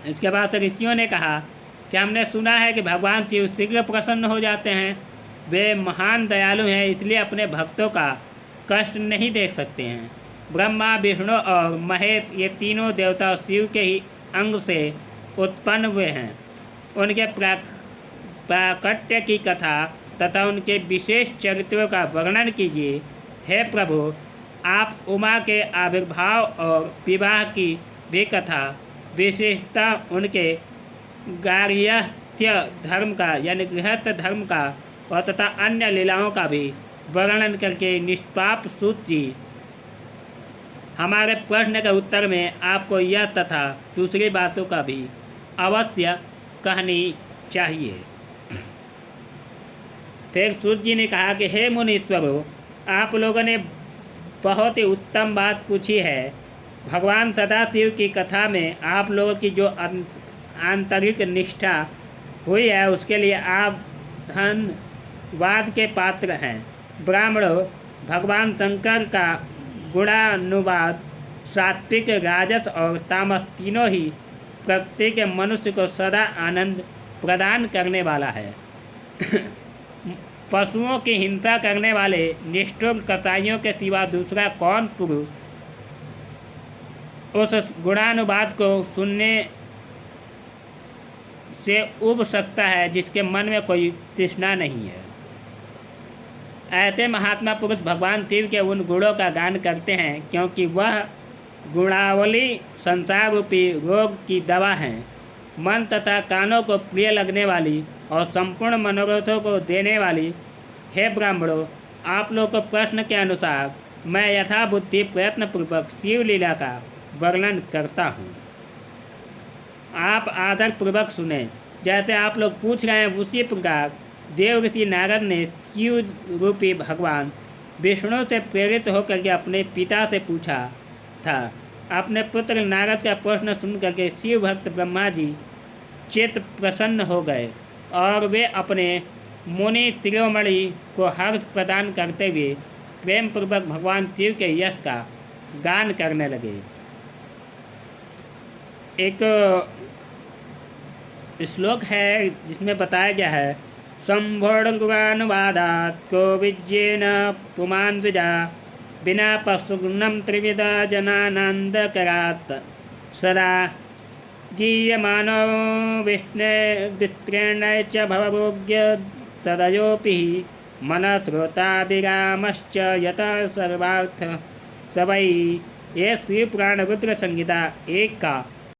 इसके बाद ऋषियों ने कहा कि हमने सुना है कि भगवान शिव शीघ्र प्रसन्न हो जाते हैं। वे महान दयालु हैं, इसलिए अपने भक्तों का कष्ट नहीं देख सकते हैं। ब्रह्मा, विष्णु और महेश ये तीनों देवता शिव के ही अंग से उत्पन्न हुए हैं। उनके प्राकट्य की कथा तथा उनके विशेष चरित्रों का वर्णन कीजिए। हे प्रभु, आप उमा के आविर्भाव और विवाह की भी कथा, विशेषता उनके गार्हस्थ्य धर्म का यानी गृहस्थ धर्म का और तथा अन्य लीलाओं का भी वर्णन करके निष्पाप सूत जी हमारे प्रश्न के उत्तर में आपको यह तथा दूसरी बातों का भी अवश्य कहनी चाहिए। फिर सूत जी ने कहा कि हे मुनीश्वरों, आप लोगों ने बहुत ही उत्तम बात पूछी है। भगवान सदाशिव की कथा में आप लोगों की जो आंतरिक निष्ठा हुई है उसके लिए आप धन्यवाद के पात्र हैं। ब्राह्मणों, भगवान शंकर का गुणानुवाद सात्विक, राजस और तामस तीनों ही प्रकृति के मनुष्य को सदा आनंद प्रदान करने वाला है। पशुओं की हिंसा करने वाले निष्ठुर कसाईयों के सिवा दूसरा कौन पुरुष उस गुणानुवाद को सुनने से उब सकता है जिसके मन में कोई तृष्णा नहीं है। ऐसे महात्मा पुरुष भगवान शिव के उन गुणों का गान करते हैं क्योंकि वह गुणावली संसार रूपी रोग की दवा है। मन तथा कानों को प्रिय लगने वाली और संपूर्ण मनोरथों को देने वाली हे ब्राह्मणों, आप लोग को प्रश्न के अनुसार मैं यथाबुद्धि प्रयत्नपूर्वक शिव लीला का वर्णन करता हूँ। आप आदरपूर्वक सुने। जैसे आप लोग पूछ रहे हैं उसी प्रकार देव ऋषि नारद ने शिव रूपी भगवान विष्णु से प्रेरित होकर के अपने पिता से पूछा था। अपने पुत्र नारद का प्रश्न सुन करके शिव भक्त ब्रह्मा जी चित्त प्रसन्न हो गए और वे अपने मुनि शिरोमणि को हर्ष प्रदान करते हुए प्रेम पूर्वक भगवान शिव के यश का गान करने लगे। एक श्लोक है जिसमें बताया गया है, संभोड़ुगानुवादात् को विज्ञेन पुमान् द्विजा बिना पशुग्नम त्रिविधा जनानंदकरात् सदा गीयमानो विष्णुवित्रेण च भवभोग्य तदयोपि मनस्रोतादिरामश्च यतः सर्वार्थ सवै। ये श्री पुराण रुद्र संहिता 1 का